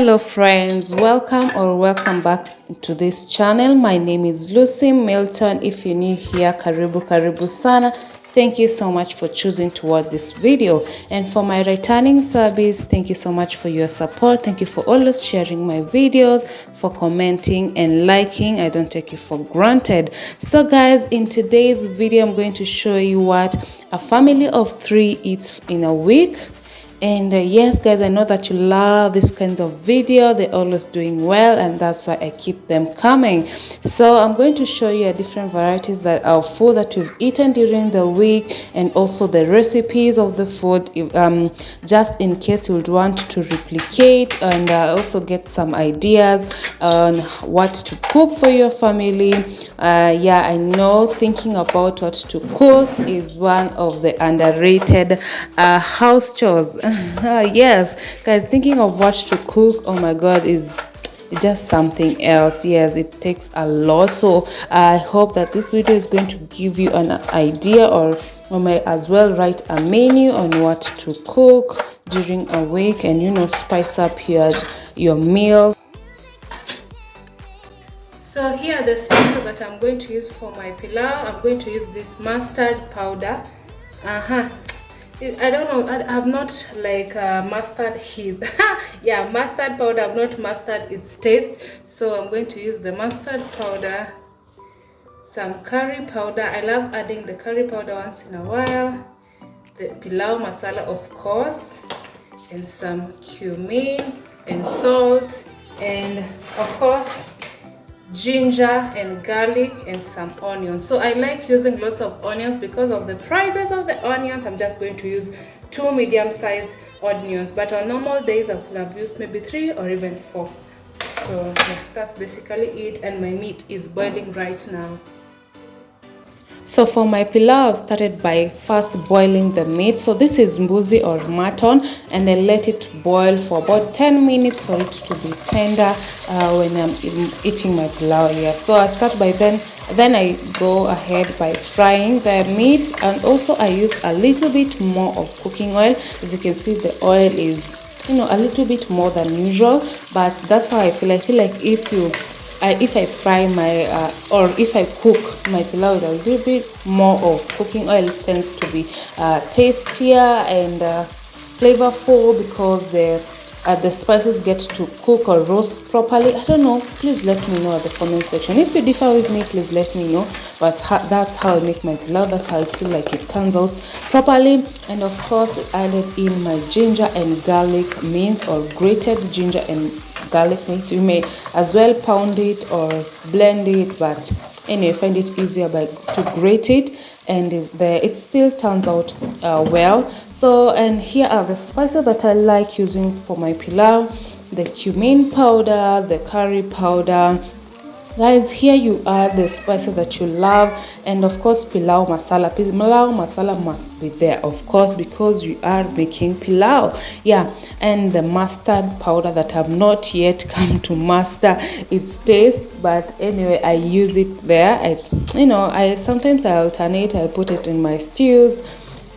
Hello friends, welcome back to this channel. My name is Lucy Milton. If you're new here, karibu sana. Thank you so much for choosing to watch this video, and for my returning service, thank you so much for your support. Thank you for always sharing my videos, for commenting and liking. I don't take it for granted. So guys, in today's video I'm going to show you what a family of 3 eats in a week. And yes guys, I know that you love this kinds of video. They're always doing well, and that's why I keep them coming. So I'm going to show you different varieties that of food that you've eaten during the week, and also the recipes of the food, just in case you would want to replicate, and also get some ideas on what to cook for your family. Yeah, I know thinking about what to cook is one of the underrated house chores. Yes guys, thinking of what to cook, oh my god, is just something else. Yes, it takes a lot. So I hope that this video is going to give you an idea, or you may as well write a menu on what to cook during a week, and spice up your meal. So here are the spices that I'm going to use for my pilau. I'm going to use this mustard powder. I don't know, I've not mastered his yeah, mustard powder. I've not mastered its taste, so I'm going to use the mustard powder, some curry powder. I love adding the curry powder once in a while, the pilau masala of course, and some cumin and salt, and of course ginger and garlic and some onions. So I like using lots of onions because of the prices of the onions. I'm just going to use 2 medium-sized onions, but on normal days I could have used maybe 3 or even 4. So yeah, that's basically it, and my meat is boiling right now. So for my pilau, I've started by first boiling the meat. So this is mbuzi or mutton, and I let it boil for about 10 minutes for it to be tender when I'm eating my pilau here. So I start by then I go ahead by frying the meat, and also I use a little bit more of cooking oil. As you can see, the oil is a little bit more than usual, but that's how I feel. I feel like if I fry my or if I cook my pilau with a little bit more of cooking oil, it tends to be tastier and flavorful, because the spices get to cook or roast properly. I don't know, please let me know at the comment section. If you differ with me, please let me know. But that's how I make my pilau. That's how I feel like it turns out properly. And of course, I added in my ginger and garlic mince, or grated ginger and garlic mince. You may as well pound it or blend it, but anyway, find it easier to grate it, and it still turns out well. So, and here are the spices that I like using for my pilau: the cumin powder, the curry powder. Guys, here you add the spices that you love, and of course pilau masala. Pilau masala must be there, of course, because you are making pilau. Yeah, and the mustard powder that have not yet come to master its taste, but anyway, I use it there. I sometimes I alternate. I put it in my stews,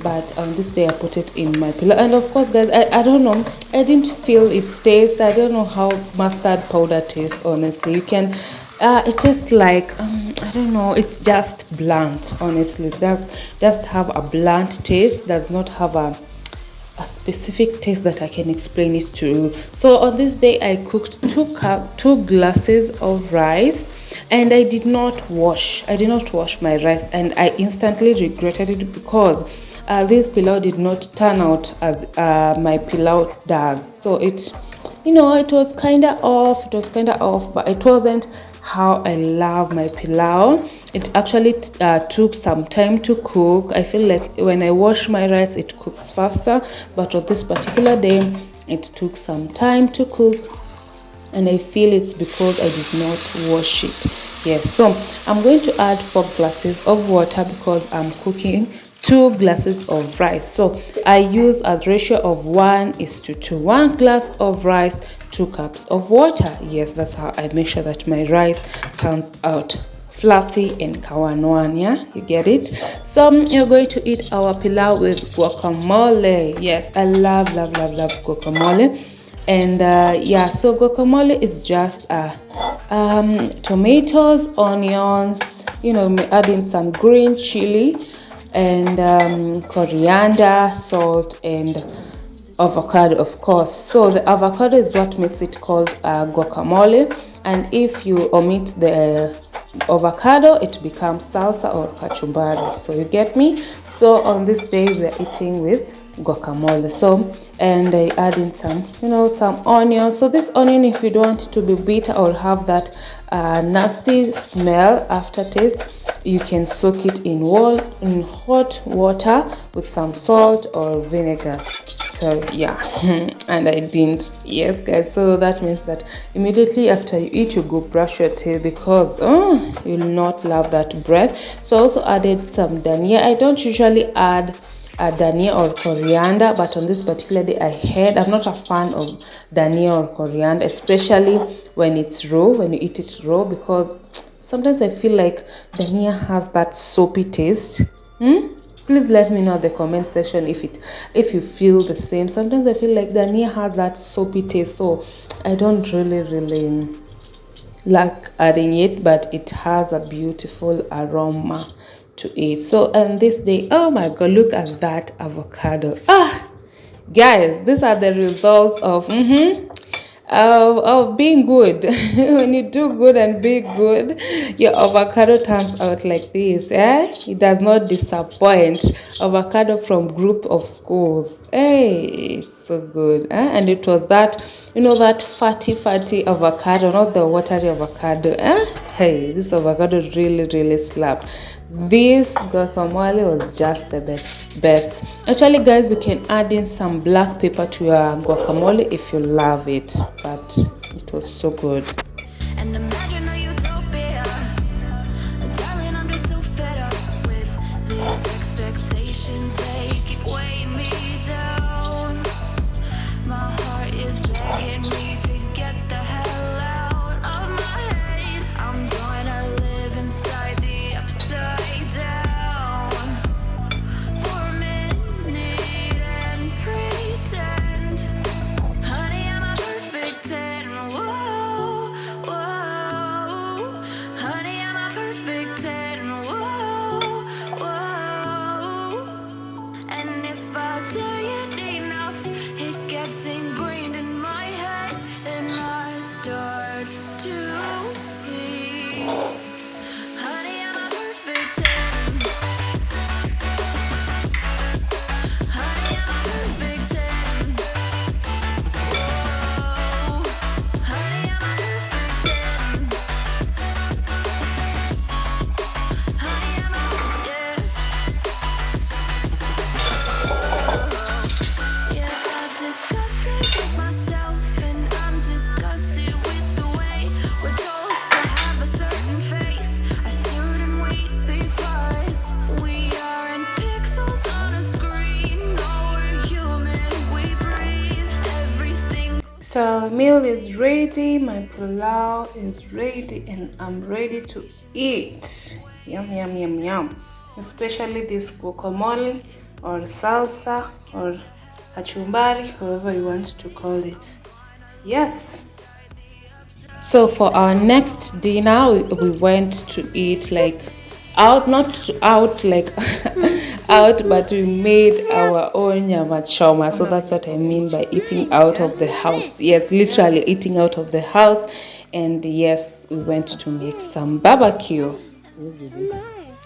but on this day I put it in my pilau. And of course guys, I don't know, I didn't feel its taste. I don't know how mustard powder tastes, honestly. You can it tastes like I don't know, it's just blunt, honestly. It does just have a blunt taste, does not have a specific taste that I can explain it to you. So on this day I cooked 2 glasses of rice, and I did not wash my rice, and I instantly regretted it, because this pilau did not turn out as my pilau does. So it was kind of off, but it wasn't how I love my pilau. It actually took some time to cook. I feel like when I wash my rice, it cooks faster, but on this particular day it took some time to cook, and I feel it's because I did not wash it. Yes, so I'm going to add 4 glasses of water, because I'm cooking 2 glasses of rice. So I use a ratio of 1:2. 1 glass of rice, 2 cups of water. Yes, that's how I make sure that my rice turns out fluffy and kawanwan. Yeah, you get it? So you're going to eat our pilau with guacamole. Yes, I love guacamole. And yeah, so guacamole is just tomatoes, onions, you know, add in some green chili and coriander, salt, and avocado, of course. So the avocado is what makes it called guacamole, and if you omit the avocado, it becomes salsa or kachumbari. So you get me? So on this day we're eating with guacamole. So, and I add in some, you know, some onion. So this onion, if you don't want it to be bitter or have that nasty smell aftertaste, you can soak it in hot water with some salt or vinegar. So yeah, and I didn't. Yes, guys. So that means that immediately after you eat, you go brush your teeth because you'll not love that breath. So I also added some dhania. I don't usually add dhania or coriander, but on this particular day I had. I'm not a fan of dhania or coriander, especially when it's raw, when you eat it raw, because sometimes I feel like dhania has that soapy taste. Please let me know in the comment section if you feel the same. Sometimes I feel like dhania has that soapy taste, so I don't really like adding it, but it has a beautiful aroma to it. So and this day, oh my god, look at that avocado. Guys, these are the results of being good. When you do good and be good, your avocado turns out like this. It does not disappoint. Avocado from group of schools. Hey, it's so good. And it was that, you know, that fatty avocado, not the watery avocado. Hey, this avocado really slapped. This guacamole was just the best. Actually, guys, you can add in some black pepper to your guacamole if you love it, but it was so good. And imagine a utopia. Darling, I'm just so fed up with these expectations. They keep weighing me down. My heart is begging me to get the hell out of my head. I'm gonna live inside the upside down for a minute and pretend, honey, I'm a perfect 10. Whoa, whoa, honey, I'm a perfect 10. Whoa, whoa, and if I say it enough, it gets ingrained in my head, and I start to see, honey, I'm a perfect 10. Honey, I'm a perfect 10. Whoa, honey, I'm a perfect 10. Honey, I'm a, yeah, I've discussed it with myself, and I'm disgusted with the way we're told to have a certain face, a certain weight, because we aren't pixels on a screen. No, we're human, we breathe every single. So meal is ready, my pilau is ready, and I'm ready to eat. Yum. Especially this guacamole or salsa or kachumbari, however you want to call it. Yes. So for our next dinner, we went to eat like out, not out like out, but we made our own nyama choma. So that's what I mean by eating out of the house. Yes, literally eating out of the house. And yes, we went to make some barbecue. You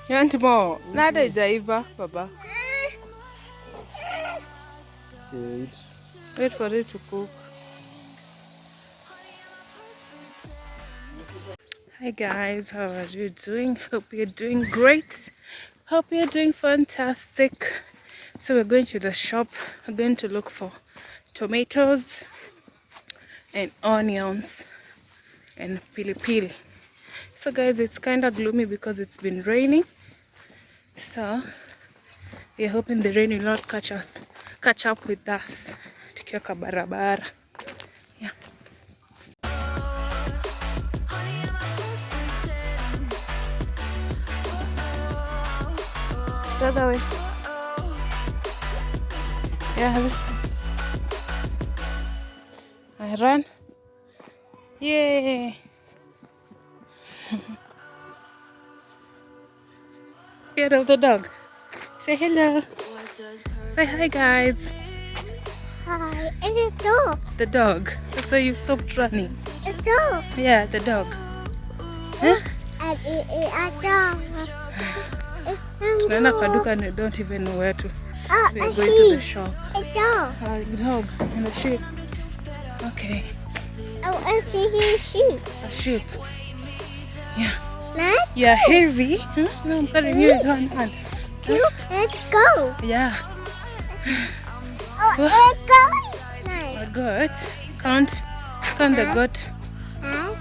want more? Nada jaiva, Baba. Wait for it to cook. Hi guys, how are you doing? Hope you're doing great. Hope you're doing fantastic. So we're going to the shop. We're going to look for tomatoes and onions and pili. So guys, it's kind of gloomy because it's been raining. So we're hoping the rain will not catch up with us. Tukiwa barabara. Yeah. The other way. Yeah. I run. Yay! Scared of the dog. Say hello. Say hi, guys. Hi, it's a dog. The dog. That's why you stopped running. A dog. Yeah, the dog. Huh? And it's a dog. Naenda kwa duka and you don't even know where to. We are A going to the sheep. shop. A dog. A dog and a sheep. Okay. Oh, a sheep. A sheep. Yeah. Let's Yeah, heavy. Huh? No, I'm carrying you with one hand. let's go. Yeah. Oh, let's go. Nice. A goat. Count the goat. 1,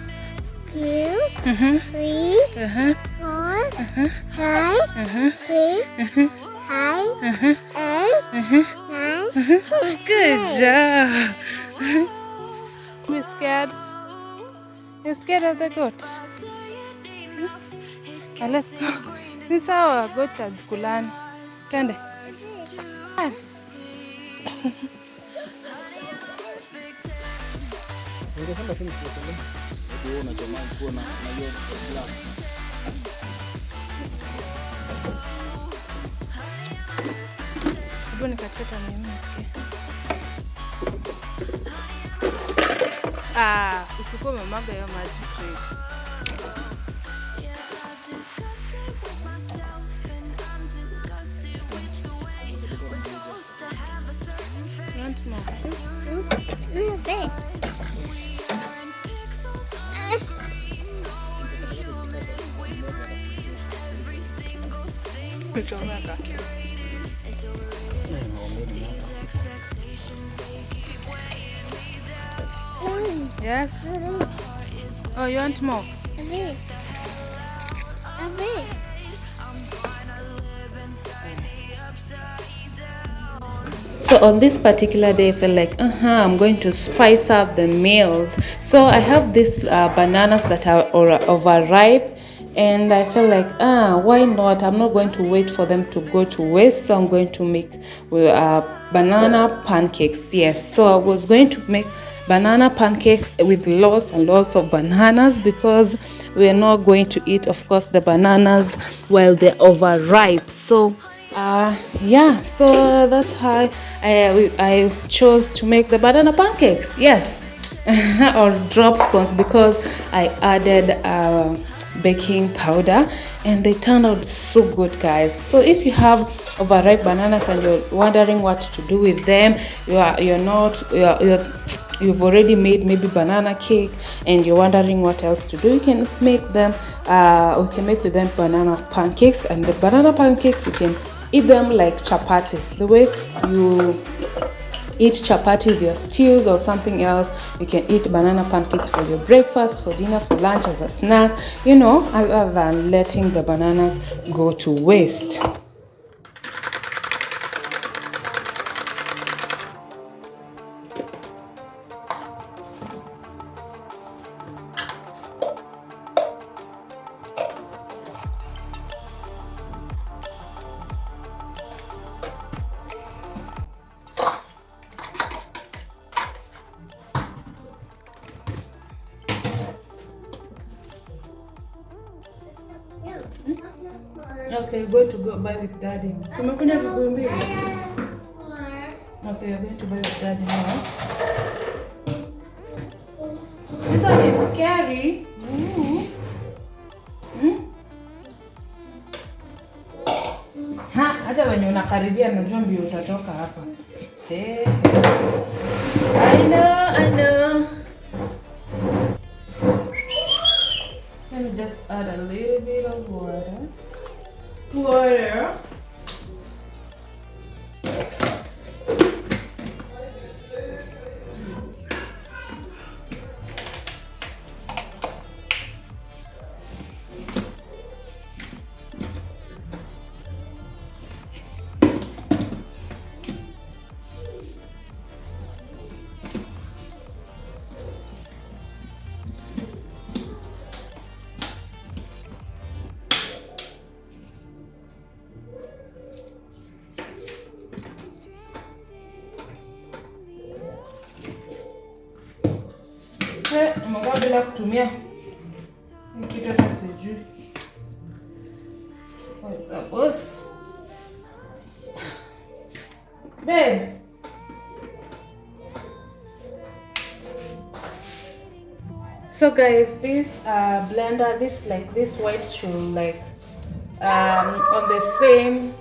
2, Uh-huh. 3, Uh-huh. 4, Uh-huh. 5, Uh-huh. 6, Uh-huh. 5, Uh-huh. 8, Uh-huh. 9, Uh-huh. Good job. You scared? You scared of the goat? Let's go. Ni sawa goat hazikulani. Twende. Hebu nikachota mimi nisikie. Usikuwa umemwaga hiyo maji kweli. Kuchomeka. Yes? Oh, you want more? So on this particular day, I felt like, I'm going to spice up the meals. So I have these bananas that are overripe, and I felt like, why not? I'm not going to wait for them to go to waste, so I'm going to make banana pancakes. Yes, so I was going to make banana pancakes with lots and lots of bananas because we are not going to eat, of course, the bananas while they're overripe. So yeah, so that's how I chose to make the banana pancakes. Yes. Or drop scones because I added baking powder and they turned out so good, guys. So if you have overripe bananas and you're wondering what to do with them, you've already made maybe banana cake and you're wondering what else to do, you can make them we can make with them banana pancakes. And the banana pancakes, you can eat them like chapati, the way you eat chapati with your stews or something else. You can eat banana pancakes for your breakfast, for dinner, for lunch, as a snack, other than letting the bananas go to waste. Okay, you're going to go buy with daddy. So we're going to go with Okay, you're going to buy with daddy now. This one is scary. Hata wenye unakaribia najua mbio utatoka hapa. I know. Let me just add a little bit of water. Nimekaa bila kutumia kitu hata sijui. What's a post? Babe. So guys, this blender, this white should like on the same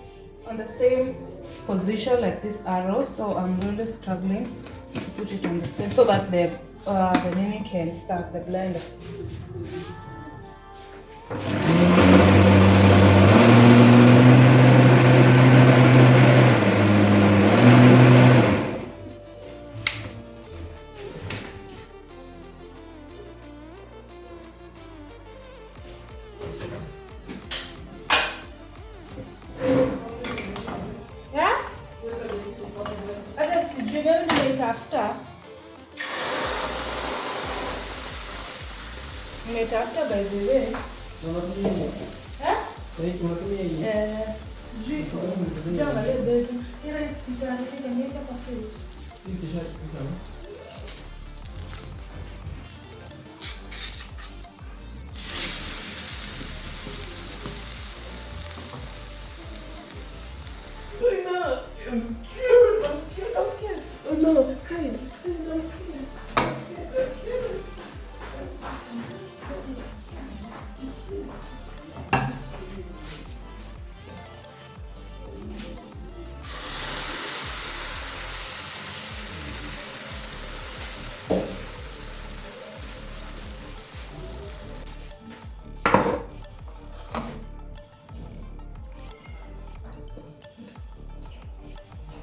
position like this arrow. So I'm really struggling to put it on the same so that the nini can start the blender. After by the way. I'm scared. Oh no, hide.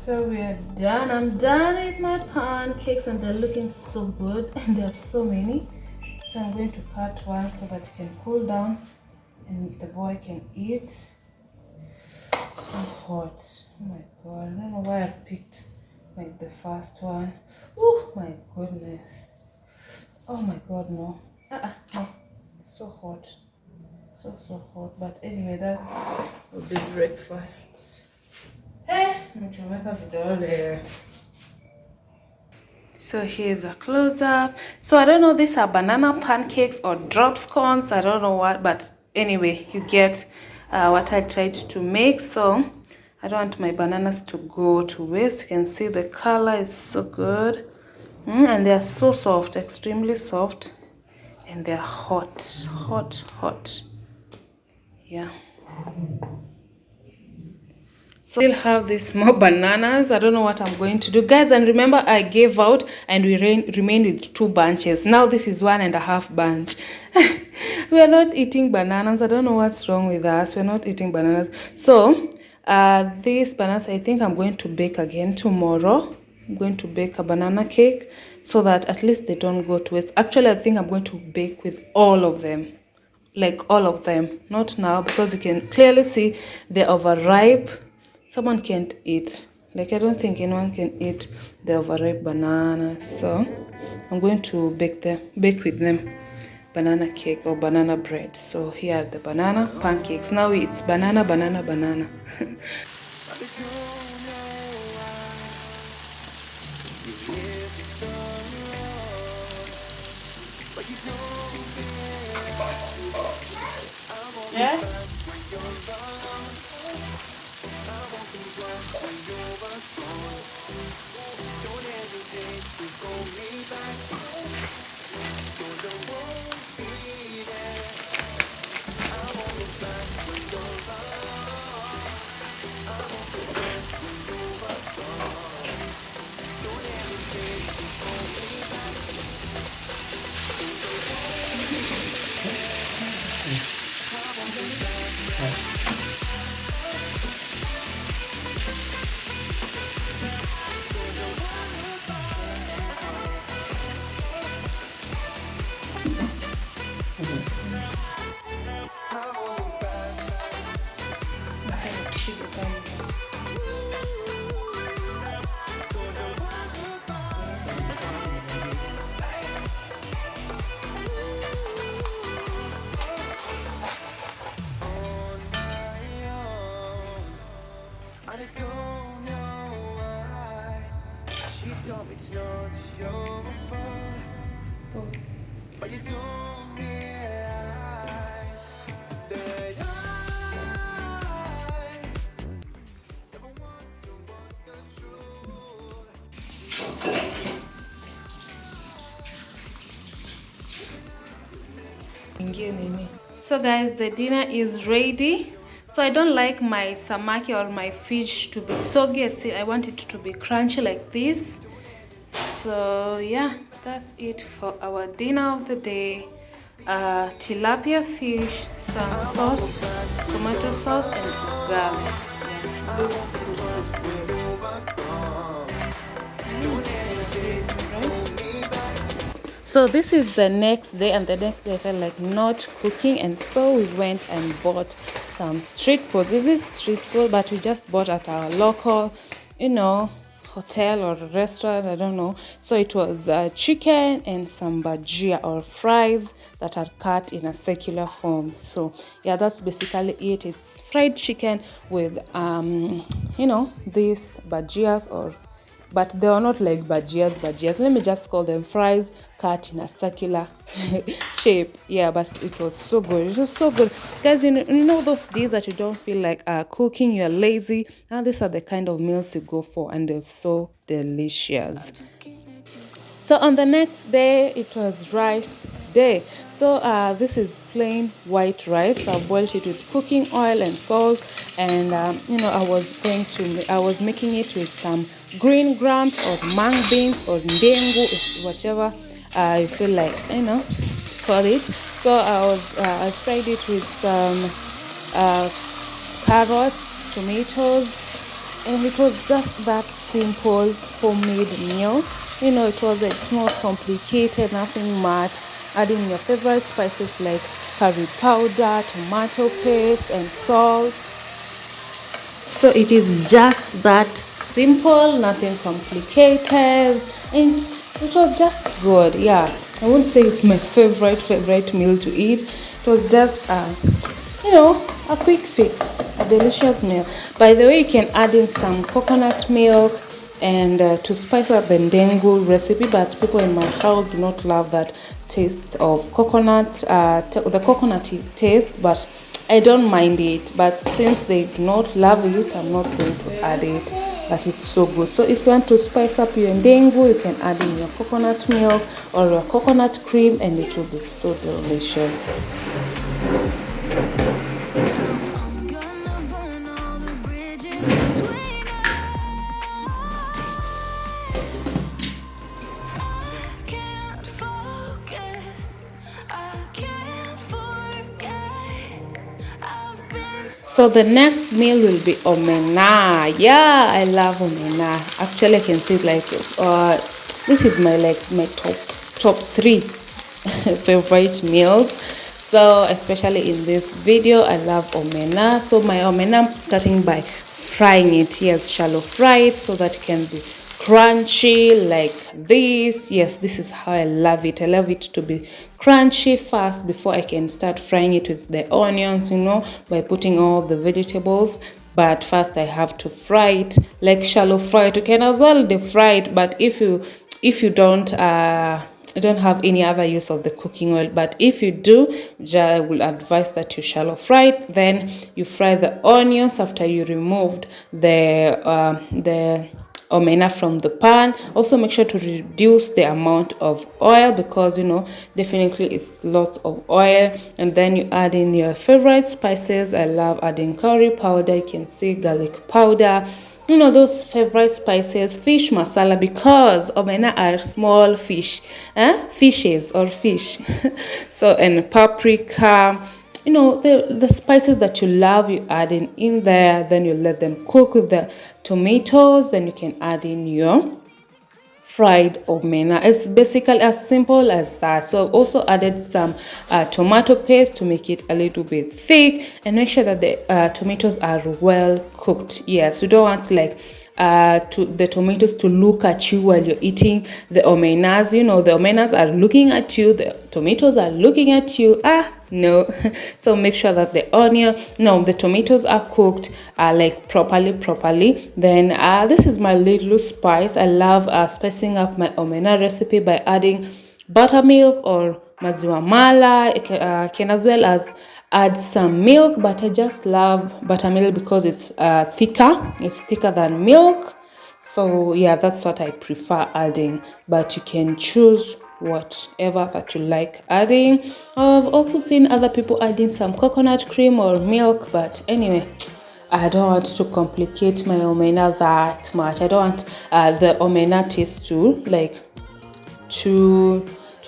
So we are done. I'm done with my pancakes and they're looking so good and there are so many. So I'm going to cut one so that it can cool down and the boy can eat. So hot. Oh my god. I don't know why I've picked like the first one. Oh my goodness. Oh my god, no. No. It's so hot. So hot. But anyway, that's will be breakfast. Hey, so here's a close-up. So I don't know, these are banana pancakes or drop scones, I don't know what, but anyway, you get what I tried to make. So I don't want my bananas to go to waste. You can see the color is so good, and they are so soft, extremely soft, and they are hot. Yeah. Still have these more bananas. I don't know what I'm going to do, guys. And remember, I gave out and we remained with 2 bunches. Now this is 1.5 bunch. We are not eating bananas. I don't know what's wrong with us. We're not eating bananas. So these bananas, I think I'm going to bake again tomorrow. I'm going to bake a banana cake so that at least they don't go to waste. Actually, I think I'm going to bake with all of them, like all of them. Not now, because you can clearly see they're overripe. Someone can't eat, like I don't think anyone can eat the overripe bananas. So I'm going to bake with them banana cake or banana bread. So here are the banana pancakes. Now it's banana. Yeah. It's not your fault. but you don't realize that I never wonder what's the truth. So guys, the dinner is ready. So I don't like my samaki or my fish to be soggy. Still, I want it to be crunchy like this. So yeah, that's it for our dinner of the day. Tilapia fish, some sauce, tomato sauce, and garlic. Yeah, looks so good. So this is the next day, and the next day I felt like not cooking, and so we went and bought some street food. This is street food, but we just bought at our local, hotel or restaurant, I don't know. So it was chicken and some bhajia or fries that are cut in a circular form. So yeah, that's basically it. It's fried chicken with these bhajias, but they are not like bhajias. Let me just call them fries cut in a circular shape. Yeah, but it was so good. It was so good, guys. You know those days that you don't feel like cooking, you're lazy, and these are the kind of meals you go for, and they're so delicious. So on the next day, it was rice day. So this is plain white rice. I boiled it with cooking oil and salt, and I was making it with some green grams or mung beans or ndengu, whatever you feel like, call it. So I fried it with some carrots, tomatoes, and it was just that simple homemade meal. It's not complicated, nothing much. Adding your favorite spices like curry powder, tomato paste, and salt. So it is just that simple, nothing complicated, and it was just good. Yeah, I won't say it's my favorite meal to eat. It was just a quick fix, a delicious meal. By the way, you can add in some coconut milk and to spice up the ndengu recipe, but people in my house do not love that taste of coconut, the coconutty taste, but I don't mind it. But since they do not love it, I'm not going to add it, but it's so good. So if you want to spice up your ndengu, you can add in your coconut milk or your coconut cream, and it will be so delicious. So the next meal will be omena. Yeah, I love omena. Actually, I can say it like this is my top 3 favorite meals. So especially in this video, I love omena. So my omena, I'm starting by frying it. Yes, shallow fry it so that it can be crunchy like this. Yes, this is how I love it. I love it to be crunchy fast before I can start frying it with the onions, by putting all the vegetables. But first I have to fry it, like shallow fry it. You can as well deep fry it, but if you don't have any other use of the cooking oil, but if you do, I will advise that you shallow fry it. Then you fry the onions after you removed the omena from the pan. Also make sure to reduce the amount of oil, because definitely it's lots of oil. And then you add in your favorite spices. I love adding curry powder, you can see garlic powder, those favorite spices, fish masala, because omena are small fishes or fish. So, and paprika, the spices that you love, you add in there. Then you let them cook with the tomatoes. Then you can add in your fried omena. It's basically as simple as that. So I've also added some tomato paste to make it a little bit thick, and make sure that the tomatoes are well cooked. Yes, you don't want the tomatoes to look at you while you're eating the omenas. The omenas are looking at you, the tomatoes are looking at you. No. So make sure that the tomatoes are cooked properly. Then this is my little spice. I love spicing up my omena recipe by adding buttermilk or maziwa mala. Can as well as add some milk, but I just love buttermilk because it's thicker. It's thicker than milk. So yeah, that's what I prefer adding, but you can choose whatever that you like adding. I've also seen other people adding some coconut cream or milk, but anyway, I don't want to complicate my omena that much. I don't want the omena taste to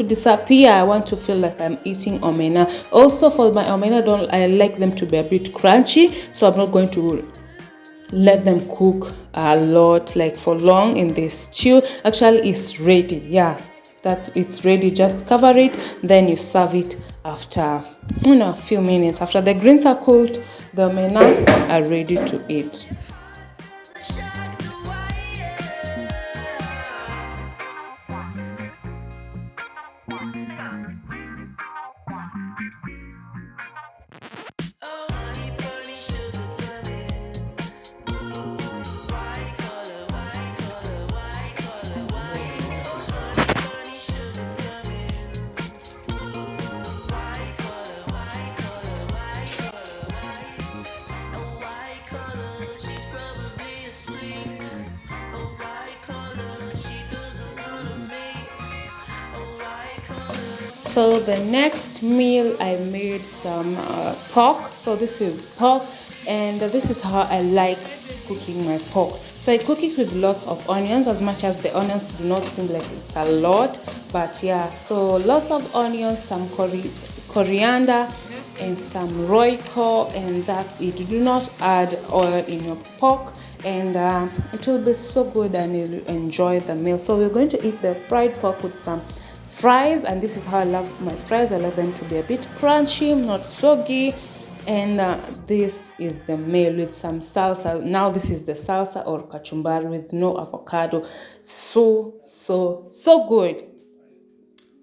disappear. I want to feel like I'm eating omena. Also for my omena, I like them to be a bit crunchy, so I'm not going to let them cook a lot, like for long in the stew. Actually, it's ready. Yeah, it's ready. Just cover it, then you serve it after a few minutes. After the greens are cooked, the omena are ready to eat. So the next meal I made some pork. So this is pork, and this is how I like cooking my pork. So I cook it with lots of onions, as much as the onions do not seem like it's a lot, but yeah, so lots of onions, some coriander, and some royco, and that's it. Do not add oil in your pork, and it will be so good and you'll enjoy the meal. So we're going to eat the fried pork with some fries, and this is how I love my fries. I love them to be a bit crunchy, not soggy. And this is the meal with some salsa. Now this is the salsa or kachumbari with no avocado. So good,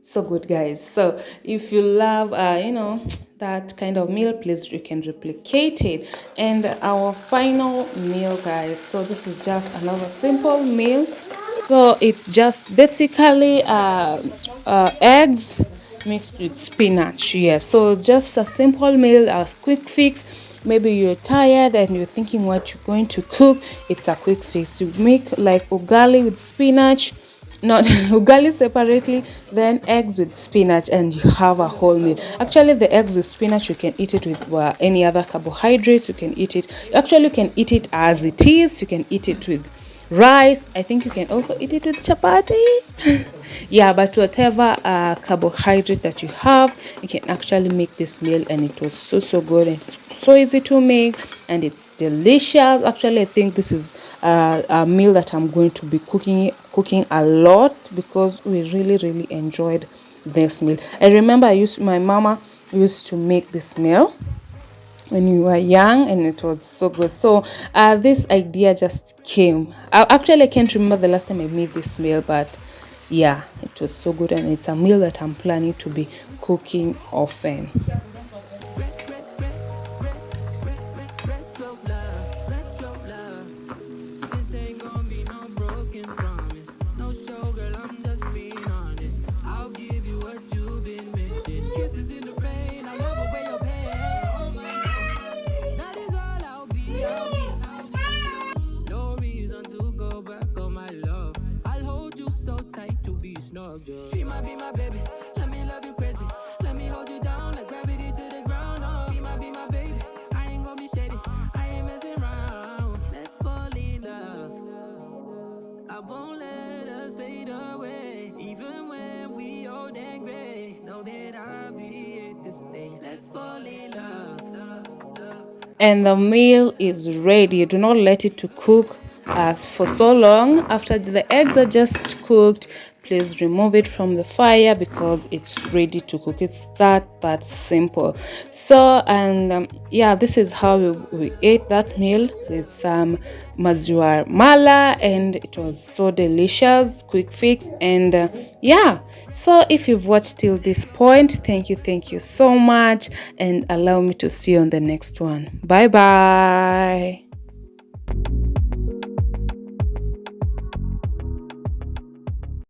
so good, guys. So if you love that kind of meal, please you can replicate it. And our final meal, guys, so this is just another simple meal. So it's just basically eggs mixed with spinach. Yes, so just a simple meal, a quick fix. Maybe you're tired and you're thinking what you're going to cook. It's a quick fix. You make like ugali with spinach, not ugali separately, then eggs with spinach, and you have a whole meal. Actually, the eggs with spinach, you can eat it with any other carbohydrates. You can eat it, actually you can eat it as it is. You can eat it with rice. I think you can also eat it with chapati. Yeah, but whatever carbohydrate that you have, you can actually make this meal, and it was so good, and it's so easy to make, and it's delicious. Actually, I think this is a meal that I'm going to be cooking a lot, because we really enjoyed this meal. I remember my mama used to make this meal when we were young, and it was so good. So this idea just came. I can't remember the last time I made this meal, but yeah, it was so good, and it's a meal that I'm planning to be cooking often. She might be my baby, let me love you crazy. Let me hold you down like gravity to the ground. Oh, she might be my baby, I ain't gonna be shady, I ain't messing around. Let's fall in love, I won't let us fade away. Even when we old and gray, know that I'll be here to stay. Let's fall in love. And the meal is ready. Do not let it to cook for so long. After the eggs are just cooked, please remove it from the fire, because it's ready to cook. It's that simple. So, and yeah, this is how we ate that meal with some maziwa mala, and it was so delicious, quick fix. And yeah, so if you've watched till this point, thank you so much, and allow me to see you on the next one. Bye bye.